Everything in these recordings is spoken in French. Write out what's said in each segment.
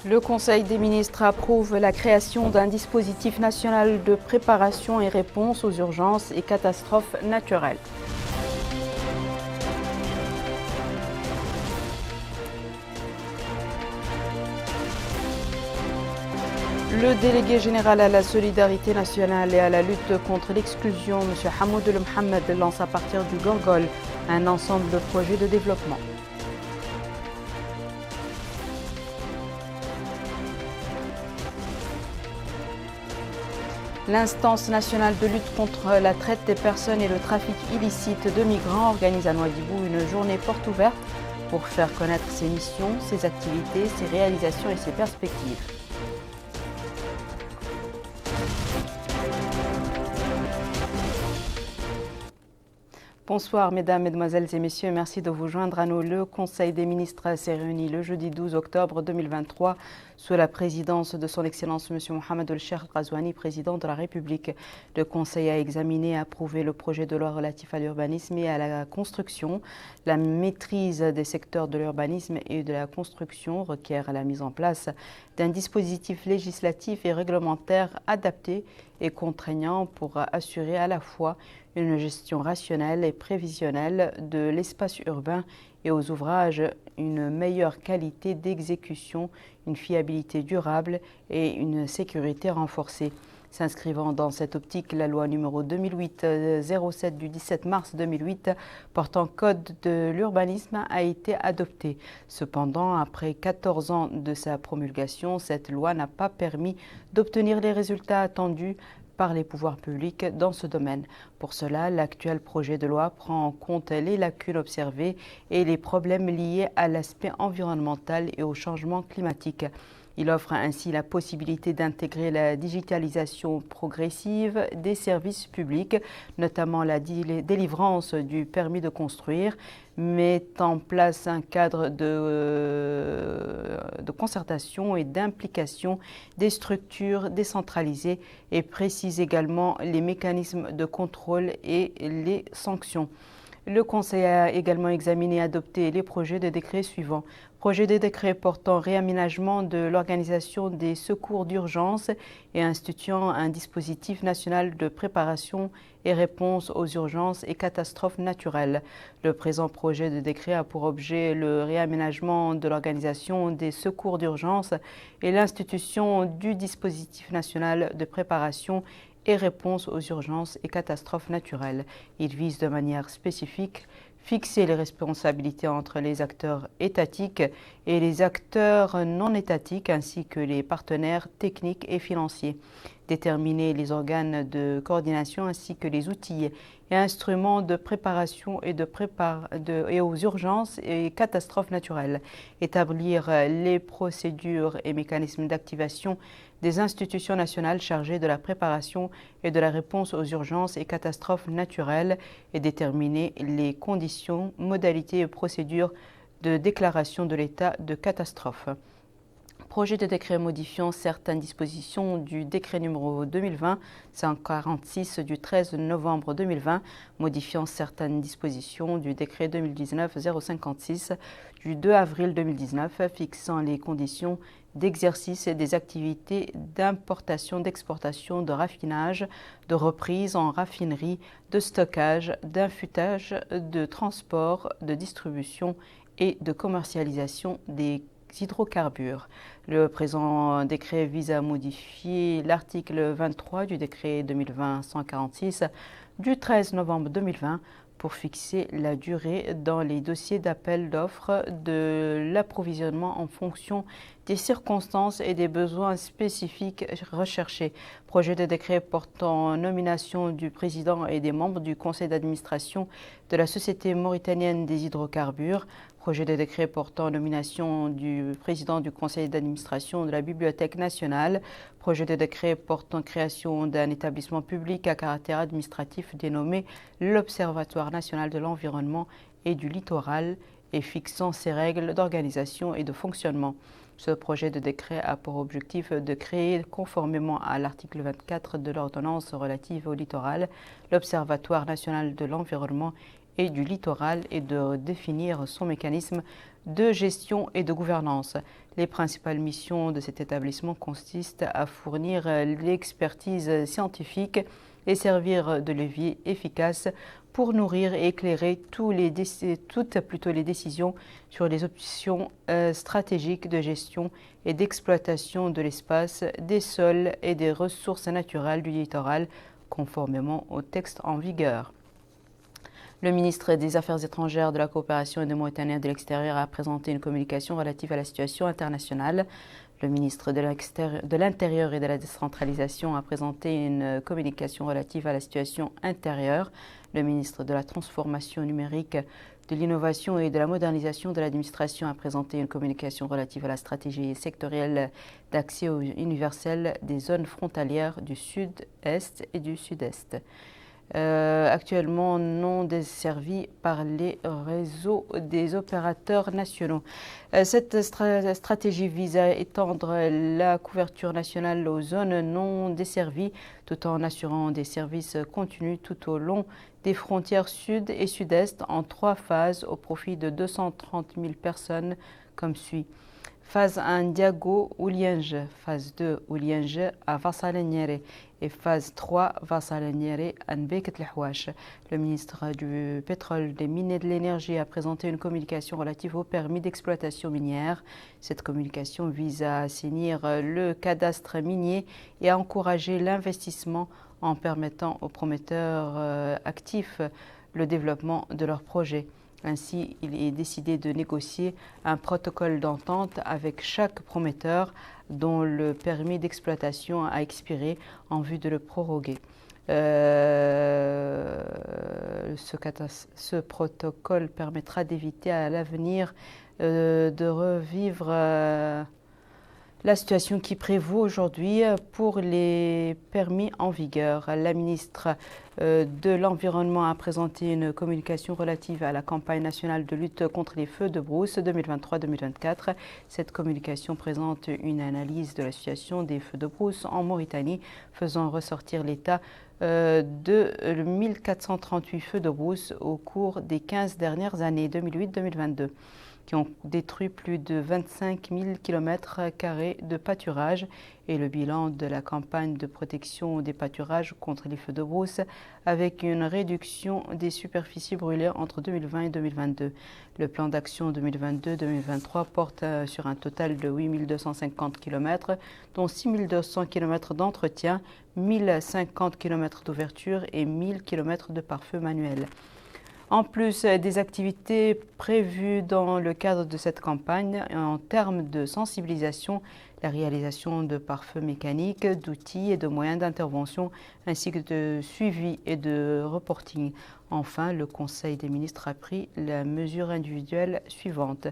Le Conseil des ministres approuve la création d'un dispositif national de préparation et réponse aux urgences et catastrophes naturelles. Le délégué général à la solidarité nationale et à la lutte contre l'exclusion, M. Hamoud El Mohamed, lance à partir du Gorgol un ensemble de projets de développement. L'instance nationale de lutte contre la traite des personnes et le trafic illicite de migrants organise à Nouadhibou une journée porte ouverte pour faire connaître ses missions, ses activités, ses réalisations et ses perspectives. Bonsoir mesdames, mesdemoiselles et messieurs, merci de vous joindre à nous. Le Conseil des ministres s'est réuni le jeudi 12 octobre 2023 sous la présidence de son Excellence M. Mohamed El-Cheikh Ghazouani, président de la République. Le Conseil a examiné et approuvé le projet de loi relatif à l'urbanisme et à la construction. La maîtrise des secteurs de l'urbanisme et de la construction requiert la mise en place d'un dispositif législatif et réglementaire adapté et contraignant pour assurer à la fois une gestion rationnelle et prévisionnelle de l'espace urbain et aux ouvrages, une meilleure qualité d'exécution, une fiabilité durable et une sécurité renforcée. S'inscrivant dans cette optique, la loi numéro 2008-07 du 17 mars 2008 portant code de l'urbanisme a été adoptée. Cependant, après 14 ans de sa promulgation, cette loi n'a pas permis d'obtenir les résultats attendus par les pouvoirs publics dans ce domaine. Pour cela, l'actuel projet de loi prend en compte les lacunes observées et les problèmes liés à l'aspect environnemental et au changement climatique. Il offre ainsi la possibilité d'intégrer la digitalisation progressive des services publics, notamment la délivrance du permis de construire, met en place un cadre de concertation et d'implication des structures décentralisées et précise également les mécanismes de contrôle et les sanctions. Le Conseil a également examiné et adopté les projets de décret suivants. Projet de décret portant réaménagement de l'organisation des secours d'urgence et instituant un dispositif national de préparation et réponse aux urgences et catastrophes naturelles. Le présent projet de décret a pour objet le réaménagement de l'organisation des secours d'urgence et l'institution du dispositif national de préparation et réponse aux urgences et catastrophes naturelles. Il vise de manière spécifique fixer les responsabilités entre les acteurs étatiques et les acteurs non étatiques ainsi que les partenaires techniques et financiers, déterminer les organes de coordination ainsi que les outils et instruments de préparation et aux urgences et catastrophes naturelles, établir les procédures et mécanismes d'activation des institutions nationales chargées de la préparation et de la réponse aux urgences et catastrophes naturelles et déterminer les conditions, modalités et procédures de déclaration de l'état de catastrophe. Projet de décret modifiant certaines dispositions du décret numéro 2020-146 du 13 novembre 2020, modifiant certaines dispositions du décret 2019-056 du 2 avril 2019, fixant les conditions d'exercice et des activités d'importation, d'exportation, de raffinage, de reprise en raffinerie, de stockage, d'infutage, de transport, de distribution et de commercialisation des hydrocarbures. Le présent décret vise à modifier l'article 23 du décret 2020-146 du 13 novembre 2020 pour fixer la durée dans les dossiers d'appel d'offres de l'approvisionnement en fonction des circonstances et des besoins spécifiques recherchés. Projet de décret portant nomination du président et des membres du conseil d'administration de la Société mauritanienne des hydrocarbures. Projet de décret portant nomination du président du conseil d'administration de la Bibliothèque nationale. Projet de décret portant création d'un établissement public à caractère administratif dénommé l'Observatoire national de l'environnement et du littoral et fixant ses règles d'organisation et de fonctionnement. Ce projet de décret a pour objectif de créer, conformément à l'article 24 de l'ordonnance relative au littoral, l'Observatoire national de l'environnement et du littoral et de définir son mécanisme de gestion et de gouvernance. Les principales missions de cet établissement consistent à fournir l'expertise scientifique et servir de levier efficace pour nourrir et éclairer toutes les décisions sur les options stratégiques de gestion et d'exploitation de l'espace, des sols et des ressources naturelles du littoral, conformément au texte en vigueur. Le ministre des Affaires étrangères, de la coopération et des Mauritaniens de l'extérieur a présenté une communication relative à la situation internationale. Le ministre de l'Intérieur et de la décentralisation a présenté une communication relative à la situation intérieure. Le ministre de la Transformation numérique, de l'Innovation et de la modernisation de l'administration a présenté une communication relative à la stratégie sectorielle d'accès universel des zones frontalières du Sud-Est et du Sud-Est. Actuellement non desservis par les réseaux des opérateurs nationaux. Cette stratégie vise à étendre la couverture nationale aux zones non desservies tout en assurant des services continus tout au long des frontières sud et sud-est en 3 phases au profit de 230 000 personnes comme suit. Phase 1 Diago Oulienge, phase 2 Oulienge à Vassaleniere et phase 3 Vassaleniere à Nbeket Lehouach. Le ministre du Pétrole, des Mines et de l'Énergie a présenté une communication relative au permis d'exploitation minière. Cette communication vise à assainir le cadastre minier et à encourager l'investissement en permettant aux promoteurs actifs le développement de leurs projets. Ainsi, il est décidé de négocier un protocole d'entente avec chaque prometteur dont le permis d'exploitation a expiré en vue de le proroguer. Ce protocole permettra d'éviter à l'avenir de revivre la situation qui prévaut aujourd'hui pour les permis en vigueur. La ministre de l'Environnement a présenté une communication relative à la campagne nationale de lutte contre les feux de brousse 2023-2024. Cette communication présente une analyse de la situation des feux de brousse en Mauritanie, faisant ressortir l'état de 1438 feux de brousse au cours des 15 dernières années 2008-2022. Qui ont détruit plus de 25 000 km² de pâturage et le bilan de la campagne de protection des pâturages contre les feux de brousse avec une réduction des superficies brûlées entre 2020 et 2022. Le plan d'action 2022-2023 porte sur un total de 8 250 km, dont 6 200 km d'entretien, 1 050 km d'ouverture et 1 000 km de pare-feu manuel. En plus des activités prévues dans le cadre de cette campagne, en termes de sensibilisation, la réalisation de pare-feux mécaniques, d'outils et de moyens d'intervention, ainsi que de suivi et de reporting. Enfin, le Conseil des ministres a pris la mesure individuelle suivante.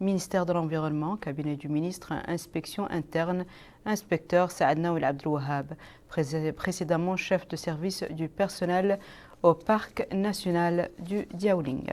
Ministère de l'Environnement, cabinet du ministre, inspection interne, inspecteur Saad Naouel Abdelouahab, précédemment chef de service du personnel au parc national du Diaoling.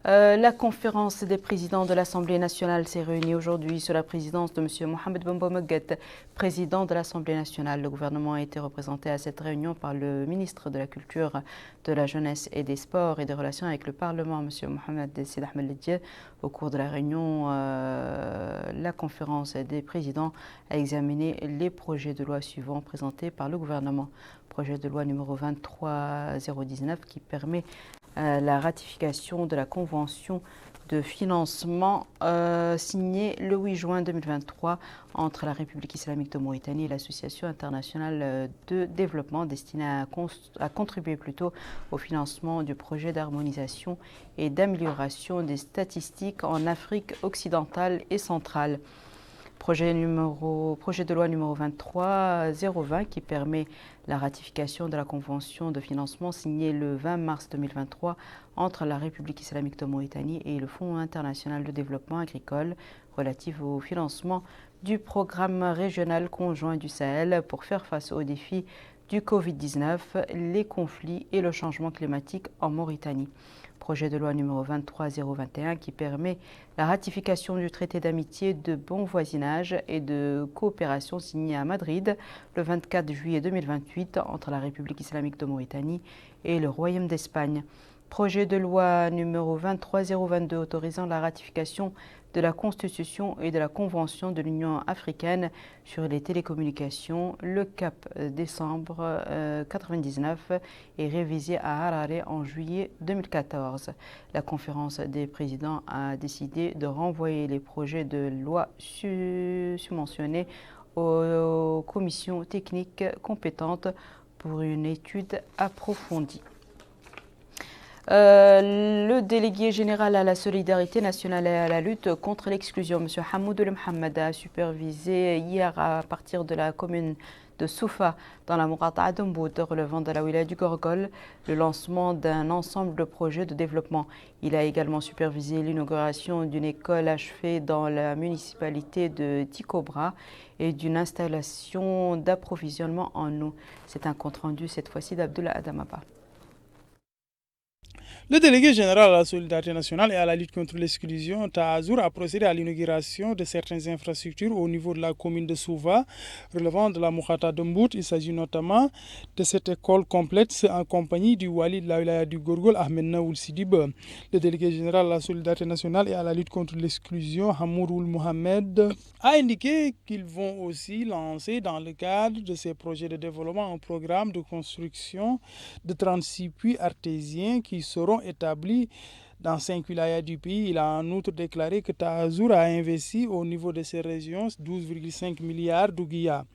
La conférence des présidents de l'Assemblée nationale s'est réunie aujourd'hui sous la présidence de M. Mohamed Bemba Meguet, président de l'Assemblée nationale. Le gouvernement a été représenté à cette réunion par le ministre de la Culture, de la Jeunesse et des Sports et des Relations avec le Parlement, M. Mohamed Sid Ahmed Ledje. Au cours de la réunion, la conférence des présidents a examiné les projets de loi suivants présentés par le gouvernement. Projet de loi numéro 23019 qui permet la ratification de la convention de financement signée le 8 juin 2023 entre la République islamique de Mauritanie et l'Association internationale de développement destinée à contribuer plutôt au financement du projet d'harmonisation et d'amélioration des statistiques en Afrique occidentale et centrale. Projet de loi numéro 23020 qui permet la ratification de la convention de financement signée le 20 mars 2023 entre la République islamique de Mauritanie et le Fonds international de développement agricole relative au financement du programme régional conjoint du Sahel pour faire face aux défis du Covid-19, les conflits et le changement climatique en Mauritanie. Projet de loi numéro 23021 qui permet la ratification du traité d'amitié, de bon voisinage et de coopération signé à Madrid le 24 juillet 2028 entre la République islamique de Mauritanie et le Royaume d'Espagne. Projet de loi numéro 23022 autorisant la ratification de la Constitution et de la Convention de l'Union africaine sur les télécommunications, le CAP décembre 1999 est révisé à Harare en juillet 2014. La conférence des présidents a décidé de renvoyer les projets de loi submentionnés aux commissions techniques compétentes pour une étude approfondie. Le délégué général à la solidarité nationale et à la lutte contre l'exclusion, M. Hamoud Mohamed, a supervisé hier à partir de la commune de Soufa, dans la Mourata'a de Mboud, relevant de la wilaya du Gorgol, le lancement d'un ensemble de projets de développement. Il a également supervisé l'inauguration d'une école achevée dans la municipalité de Tikobra et d'une installation d'approvisionnement en eau. C'est un compte-rendu cette fois-ci d'Abdullah Adamaba. Le délégué général à la solidarité nationale et à la lutte contre l'exclusion, Tahazour, a procédé à l'inauguration de certaines infrastructures au niveau de la commune de Souva, relevant de la Mourata de Mbout. Il s'agit notamment de cette école complète en compagnie du Wali de la wilaya du Gorgol, Ahmed Naoul Sidib. Le délégué général à la solidarité nationale et à la lutte contre l'exclusion, Hamouroul Mohamed, a indiqué qu'ils vont aussi lancer dans le cadre de ces projets de développement un programme de construction de 36 puits artésiens qui seront établis dans 5 wilayas du pays. Il a en outre déclaré que Tahazour a investi au niveau de ces régions 12,5 milliards d'ouguiya.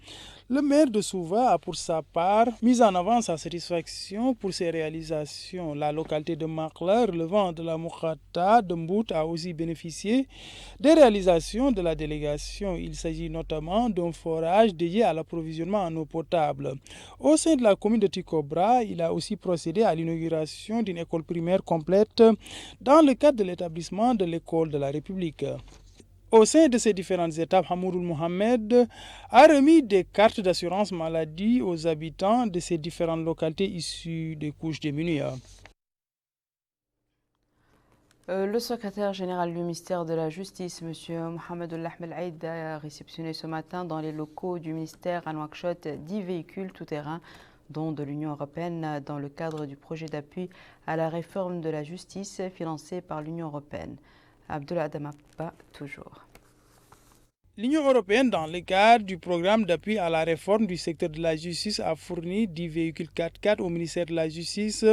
Le maire de Souva a pour sa part mis en avant sa satisfaction pour ces réalisations. La localité de Makla, relevant de la Mourata de Mbout, a aussi bénéficié des réalisations de la délégation. Il s'agit notamment d'un forage dédié à l'approvisionnement en eau potable. Au sein de la commune de Tikobra, il a aussi procédé à l'inauguration d'une école primaire complète dans le cadre de l'établissement de l'école de la République. Au sein de ces différentes étapes, Hamouroul Mohamed a remis des cartes d'assurance maladie aux habitants de ces différentes localités issues des couches démunies. Le secrétaire général du ministère de la Justice, M. Mohamed Ahmed Aïd, a réceptionné ce matin dans les locaux du ministère à Nouakchott 10 véhicules tout-terrain, dont de l'Union européenne, dans le cadre du projet d'appui à la réforme de la justice financé par l'Union européenne. Abdullah Adamaba, toujours. L'Union européenne, dans le cadre du programme d'appui à la réforme du secteur de la justice, a fourni 10 véhicules 4x4 au ministère de la Justice.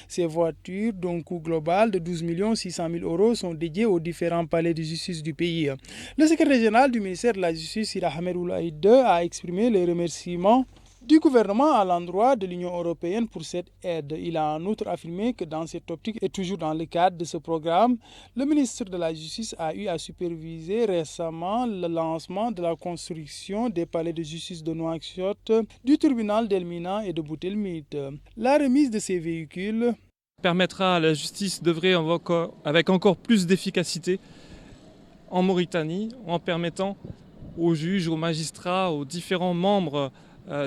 Ces voitures, dont coût global de 12 600 000 euros, sont dédiées aux différents palais de justice du pays. Le secrétaire général du ministère de la Justice, Ira Ahmed Oulaïd, a exprimé les remerciements du gouvernement à l'endroit de l'Union européenne pour cette aide. Il a en outre affirmé que dans cette optique et toujours dans le cadre de ce programme, le ministre de la Justice a eu à superviser récemment le lancement de la construction des palais de justice de Nouakchott, du tribunal d'Elmina et de Boutelmit. La remise de ces véhicules permettra à la justice d'œuvrer avec encore plus d'efficacité en Mauritanie, en permettant aux juges, aux magistrats, aux différents membres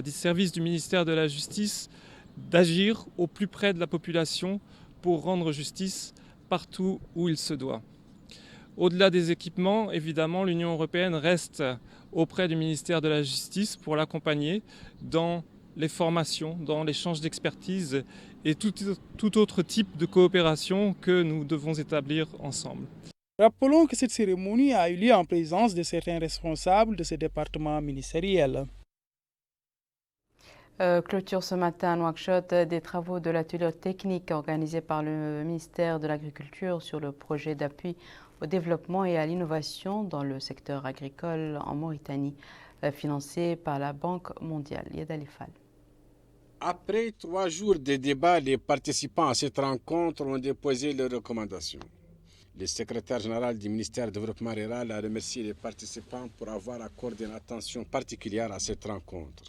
des services du ministère de la Justice d'agir au plus près de la population pour rendre justice partout où il se doit. Au-delà des équipements, évidemment, l'Union européenne reste auprès du ministère de la Justice pour l'accompagner dans les formations, dans l'échange d'expertise et tout autre type de coopération que nous devons établir ensemble. Rappelons que cette cérémonie a eu lieu en présence de certains responsables de ces départements ministériels. Clôture ce matin à Nouakchott des travaux de l'atelier technique organisé par le ministère de l'Agriculture sur le projet d'appui au développement et à l'innovation dans le secteur agricole en Mauritanie, financé par la Banque mondiale. Yad Alifal. Après 3 jours de débats, les participants à cette rencontre ont déposé leurs recommandations. Le secrétaire général du ministère du Développement rural a remercié les participants pour avoir accordé une attention particulière à cette rencontre,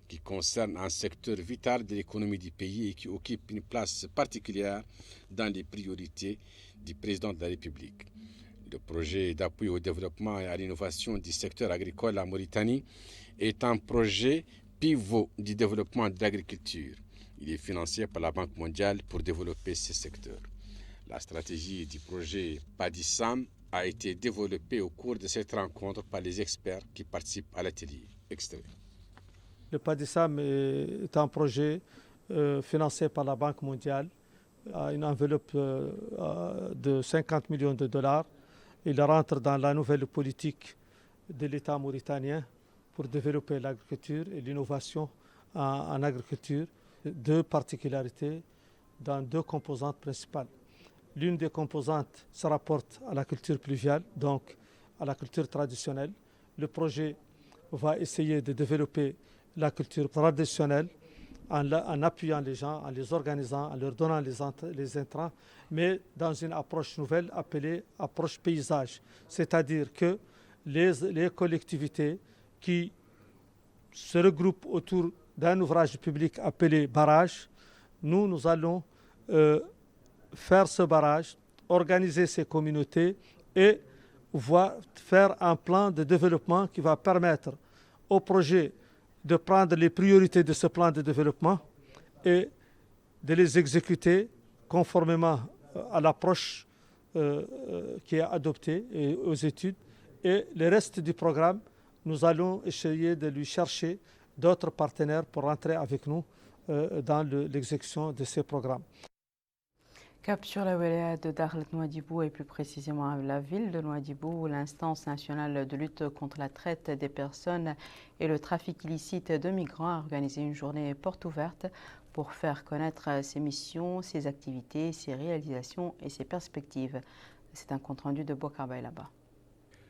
qui concerne un secteur vital de l'économie du pays et qui occupe une place particulière dans les priorités du président de la République. Le projet d'appui au développement et à l'innovation du secteur agricole en Mauritanie est un projet pivot du développement de l'agriculture. Il est financé par la Banque mondiale pour développer ce secteur. La stratégie du projet PADISAM a été développée au cours de cette rencontre par les experts qui participent à l'atelier. Extrait. Le PADISAM est un projet financé par la Banque mondiale à une enveloppe de 50 millions de dollars. Il rentre dans la nouvelle politique de l'État mauritanien pour développer l'agriculture et l'innovation en agriculture. Deux particularités dans deux composantes principales. L'une des composantes se rapporte à la culture pluviale, donc à la culture traditionnelle. Le projet va essayer de développer la culture traditionnelle en appuyant les gens, en les organisant, en leur donnant les intrants, mais dans une approche nouvelle appelée approche paysage. C'est-à-dire que les collectivités qui se regroupent autour d'un ouvrage public appelé barrage, nous allons faire ce barrage, organiser ces communautés et faire un plan de développement qui va permettre au projet de prendre les priorités de ce plan de développement et de les exécuter conformément à l'approche qui est adoptée et aux études. Et le reste du programme, nous allons essayer de lui chercher d'autres partenaires pour rentrer avec nous dans l'exécution de ces programmes. Cap sur la wilaya de Dakhlet Nouadhibou et plus précisément la ville de Nouadhibou où l'instance nationale de lutte contre la traite des personnes et le trafic illicite de migrants a organisé une journée porte ouverte pour faire connaître ses missions, ses activités, ses réalisations et ses perspectives. C'est un compte-rendu de Bokar Baylaba.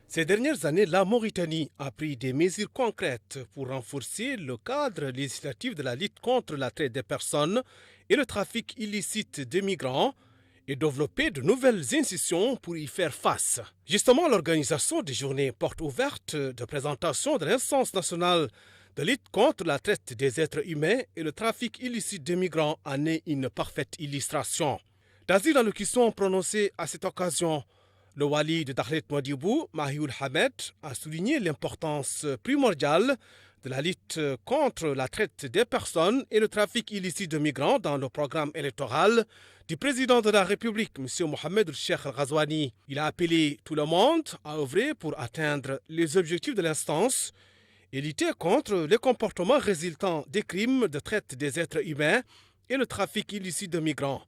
Ces dernières années, la Mauritanie a pris des mesures concrètes pour renforcer le cadre législatif de la lutte contre la traite des personnes et le trafic illicite de migrants et développer de nouvelles institutions pour y faire face. Justement, l'organisation des journées portes ouvertes de présentation de l'instance nationale de lutte contre la traite des êtres humains et le trafic illicite de migrants en est une parfaite illustration. Dans une allocution prononcée à cette occasion, le wali de Dakhlet Nouadhibou, Mahioul Hamed, a souligné l'importance primordiale de la lutte contre la traite des personnes et le trafic illicite de migrants dans le programme électoral du président de la République, M. Mohamed El-Cheikh Al-Ghazouani. Il a appelé tout le monde à œuvrer pour atteindre les objectifs de l'instance et lutter contre les comportements résultant des crimes de traite des êtres humains et le trafic illicite de migrants.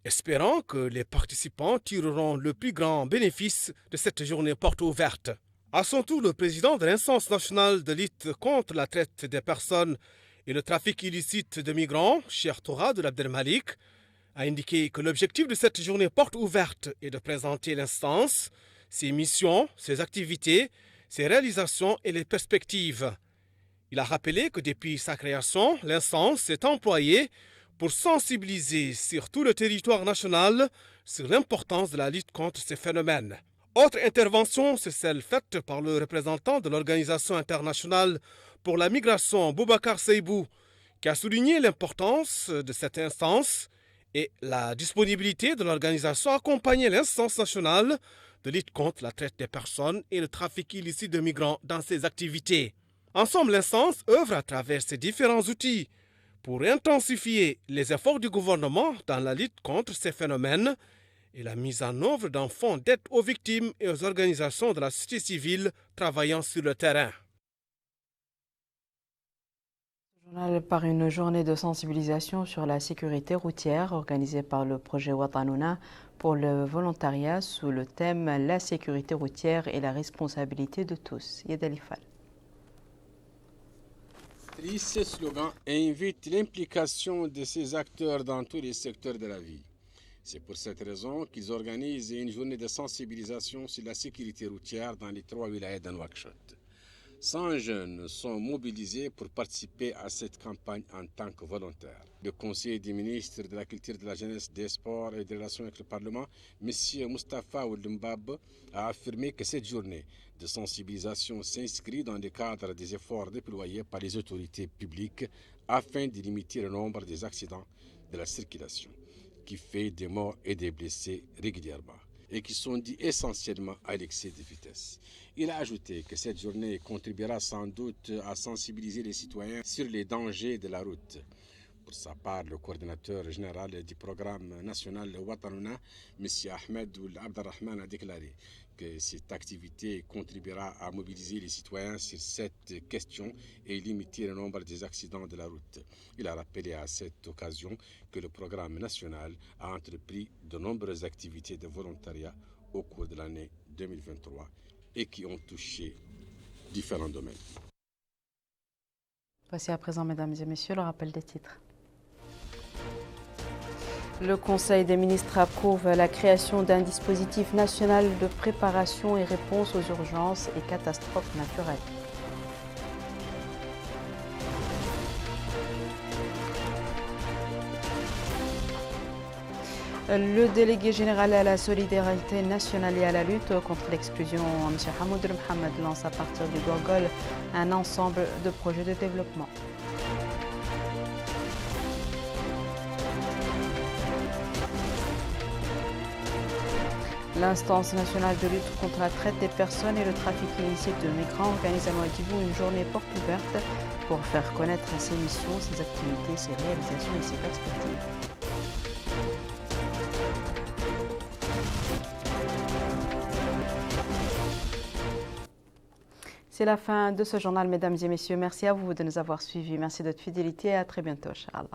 Espérant que les participants tireront le plus grand bénéfice de cette journée porte ouverte. À son tour, le président de l'instance nationale de lutte contre la traite des personnes et le trafic illicite de migrants, Cheikh Tourad Abdelmalik, a indiqué que l'objectif de cette journée porte ouverte est de présenter l'instance, ses missions, ses activités, ses réalisations et les perspectives. Il a rappelé que depuis sa création, l'instance s'est employée pour sensibiliser sur tout le territoire national sur l'importance de la lutte contre ces phénomènes. Autre intervention, c'est celle faite par le représentant de l'Organisation internationale pour la migration, Boubacar Seibou, qui a souligné l'importance de cette instance et la disponibilité de l'organisation à accompagner l'instance nationale de lutte contre la traite des personnes et le trafic illicite de migrants dans ses activités. Ensemble, l'instance œuvre à travers ses différents outils pour intensifier les efforts du gouvernement dans la lutte contre ces phénomènes et la mise en œuvre d'un fonds d'aide aux victimes et aux organisations de la société civile travaillant sur le terrain. Par une journée de sensibilisation sur la sécurité routière organisée par le projet Watanouna pour le volontariat sous le thème « La sécurité routière et la responsabilité de tous ». Yedalifal. Ce slogan invite l'implication de ces acteurs dans tous les secteurs de la vie. C'est pour cette raison qu'ils organisent une journée de sensibilisation sur la sécurité routière dans les 3 wilayas de Nouakchott. 100 jeunes sont mobilisés pour participer à cette campagne en tant que volontaires. Le conseiller des ministres de la Culture, de la Jeunesse, des Sports et des Relations avec le Parlement, M. Moustapha Oulimbab, a affirmé que cette journée de sensibilisation s'inscrit dans le cadre des efforts déployés par les autorités publiques afin de limiter le nombre des accidents de la circulation, qui fait des morts et des blessés régulièrement, et qui sont dus essentiellement à l'excès de vitesse. Il a ajouté que cette journée contribuera sans doute à sensibiliser les citoyens sur les dangers de la route. Pour sa part, le coordinateur général du programme national Watanouna, M. Ahmed Ould Abdelrahman, a déclaré que cette activité contribuera à mobiliser les citoyens sur cette question et limiter le nombre des accidents de la route. Il a rappelé à cette occasion que le programme national a entrepris de nombreuses activités de volontariat au cours de l'année 2023 et qui ont touché différents domaines. Voici à présent, mesdames et messieurs, le rappel des titres. Le Conseil des ministres approuve la création d'un dispositif national de préparation et réponse aux urgences et catastrophes naturelles. Le délégué général à la solidarité nationale et à la lutte contre l'exclusion, M. Hamoud Mohamed, lance à partir du Gorgol un ensemble de projets de développement. L'instance nationale de lutte contre la traite des personnes et le trafic illicite de migrants organise à Nouadhibou une journée porte ouverte pour faire connaître ses missions, ses activités, ses réalisations et ses perspectives. C'est la fin de ce journal, mesdames et messieurs. Merci à vous de nous avoir suivis. Merci de votre fidélité et à très bientôt, Inch'Allah.